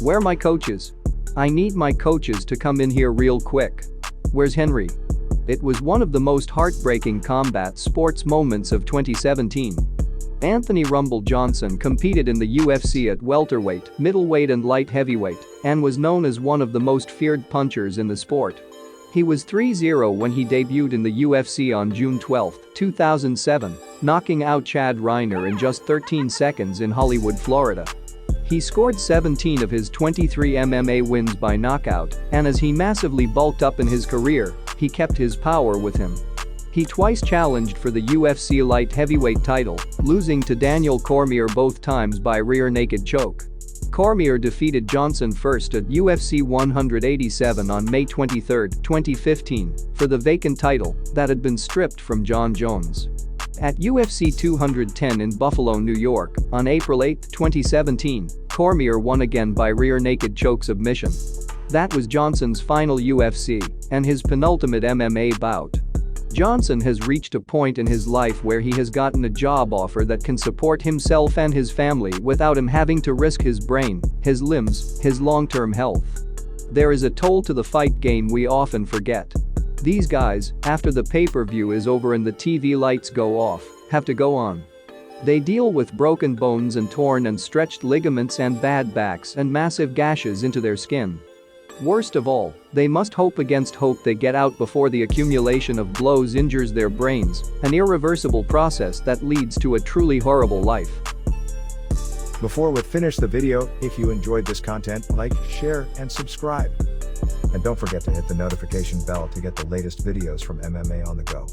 Where my coaches? I need my coaches to come in here real quick. Where's Henry? It was one of the most heartbreaking combat sports moments of 2017. Anthony "Rumble" Johnson competed in the UFC at welterweight, middleweight and light heavyweight and was known as one of the most feared punchers in the sport. He was 3-0 when he debuted in the UFC on June 12, 2007, knocking out Chad Reiner in just 13 seconds in Hollywood, Florida. He scored 17 of his 23 MMA wins by knockout, and as he massively bulked up in his career, he kept his power with him. He twice challenged for the UFC light heavyweight title, losing to Daniel Cormier both times by rear naked choke. Cormier defeated Johnson first at UFC 187 on May 23, 2015, for the vacant title that had been stripped from John Jones. At UFC 210 in Buffalo, New York, on April 8, 2017, Cormier won again by rear naked choke submission. That was Johnson's final UFC and his penultimate MMA bout. Johnson has reached a point in his life where he has gotten a job offer that can support himself and his family without him having to risk his brain, his limbs, his long-term health. There is a toll to the fight game we often forget. These guys, after the pay-per-view is over and the TV lights go off, have to go on. They deal with broken bones and torn and stretched ligaments and bad backs and massive gashes into their skin. Worst of all, they must hope against hope they get out before the accumulation of blows injures their brains, an irreversible process that leads to a truly horrible life. Before we finish the video, if you enjoyed this content, like, share, and subscribe. And don't forget to hit the notification bell to get the latest videos from MMA on the go.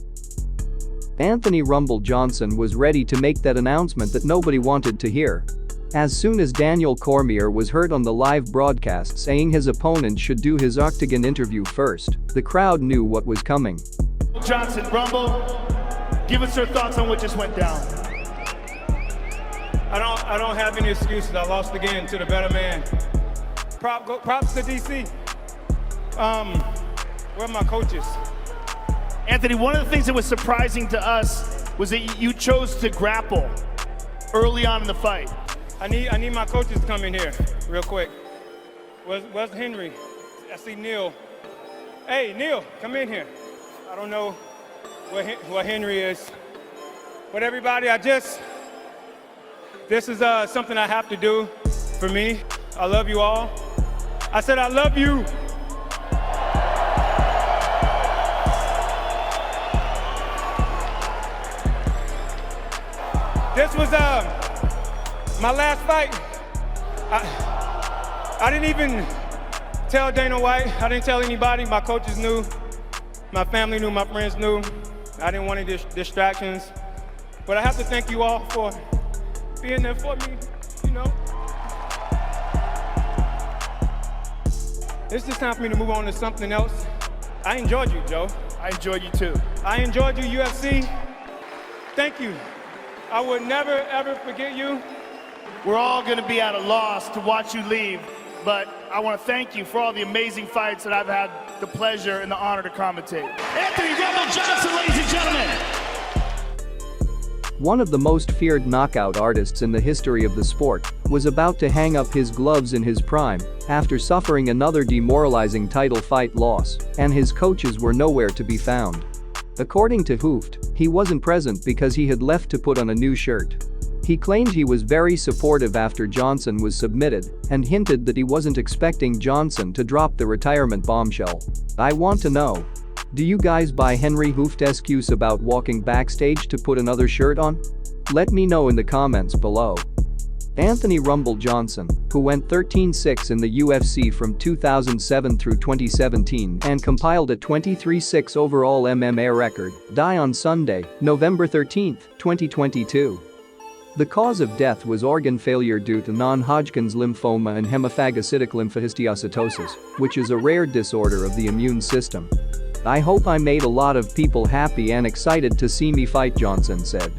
Anthony "Rumble" Johnson was ready to make that announcement that nobody wanted to hear. As soon as Daniel Cormier was heard on the live broadcast saying his opponent should do his Octagon interview first, the crowd knew what was coming. Johnson, "Rumble", give us your thoughts on what just went down. I don't have any excuses. I lost again to the better man. Props to DC. Where are my coaches? Anthony, one of the things that was surprising to us was that you chose to grapple early on in the fight. I need my coaches to come in here real quick. Where's Henry? I see Neil. Hey, Neil, come in here. I don't know where Henry is. But everybody, this is something I have to do for me. I love you all. I said I love you. This was my last fight. I didn't even tell Dana White. I didn't tell anybody. My coaches knew. My family knew. My friends knew. I didn't want any distractions. But I have to thank you all for being there for me, you know. It's just time for me to move on to something else. I enjoyed you, Joe. I enjoyed you too. I enjoyed you, UFC. Thank you. I would never, ever forget you. We're all going to be at a loss to watch you leave, but I want to thank you for all the amazing fights that I've had the pleasure and the honor to commentate. Anthony "Rumble" Johnson, ladies and gentlemen. One of the most feared knockout artists in the history of the sport was about to hang up his gloves in his prime after suffering another demoralizing title fight loss, and his coaches were nowhere to be found. According to Hooft, he wasn't present because he had left to put on a new shirt. He claimed he was very supportive after Johnson was submitted and hinted that he wasn't expecting Johnson to drop the retirement bombshell. I want to know, do you guys buy Henry Hooft's excuse about walking backstage to put another shirt on? Let me know in the comments below. Anthony "Rumble" Johnson, who went 13-6 in the UFC from 2007 through 2017 and compiled a 23-6 overall MMA record, died on Sunday, November 13, 2022. The cause of death was organ failure due to non-Hodgkin's lymphoma and hemophagocytic lymphohistiocytosis, which is a rare disorder of the immune system. I hope I made a lot of people happy and excited to see me fight, Johnson said.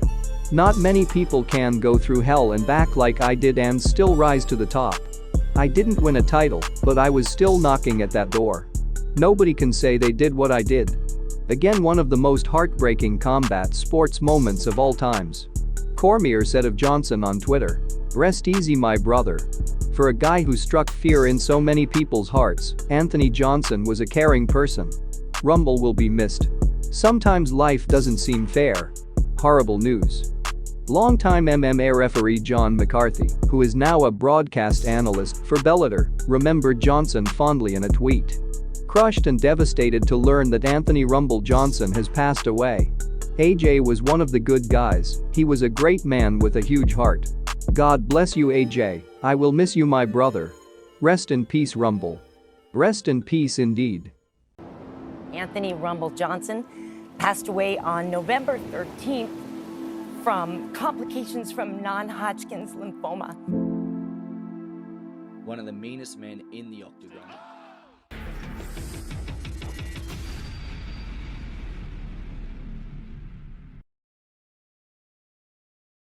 Not many people can go through hell and back like I did and still rise to the top. I didn't win a title, but I was still knocking at that door. Nobody can say they did what I did. Again, one of the most heartbreaking combat sports moments of all times. Cormier said of Johnson on Twitter, "Rest easy, my brother." For a guy who struck fear in so many people's hearts, Anthony Johnson was a caring person. Rumble will be missed. Sometimes life doesn't seem fair. Horrible news. Longtime MMA referee John McCarthy, who is now a broadcast analyst for Bellator, remembered Johnson fondly in a tweet. Crushed and devastated to learn that Anthony "Rumble" Johnson has passed away. AJ was one of the good guys, he was a great man with a huge heart. God bless you AJ, I will miss you my brother. Rest in peace Rumble. Rest in peace indeed. Anthony "Rumble" Johnson passed away on November 13th from complications from non-Hodgkin's lymphoma. One of the meanest men in the Octagon.